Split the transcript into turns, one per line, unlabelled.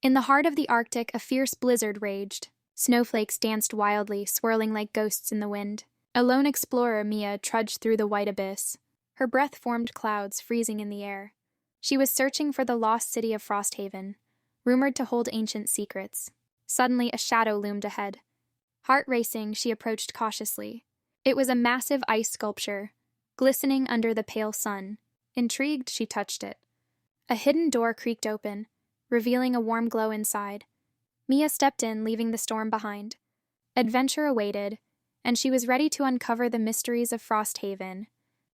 In the heart of the Arctic, a fierce blizzard raged. Snowflakes danced wildly, swirling like ghosts in the wind. A lone explorer, Mia, trudged through the white abyss. Her breath formed clouds, freezing in the air. She was searching for the lost city of Frosthaven, rumored to hold ancient secrets. Suddenly, a shadow loomed ahead. Heart racing, she approached cautiously. It was a massive ice sculpture, glistening under the pale sun. Intrigued, she touched it. A hidden door creaked open, revealing a warm glow inside. Mia stepped in, leaving the storm behind. Adventure awaited, and she was ready to uncover the mysteries of Frosthaven,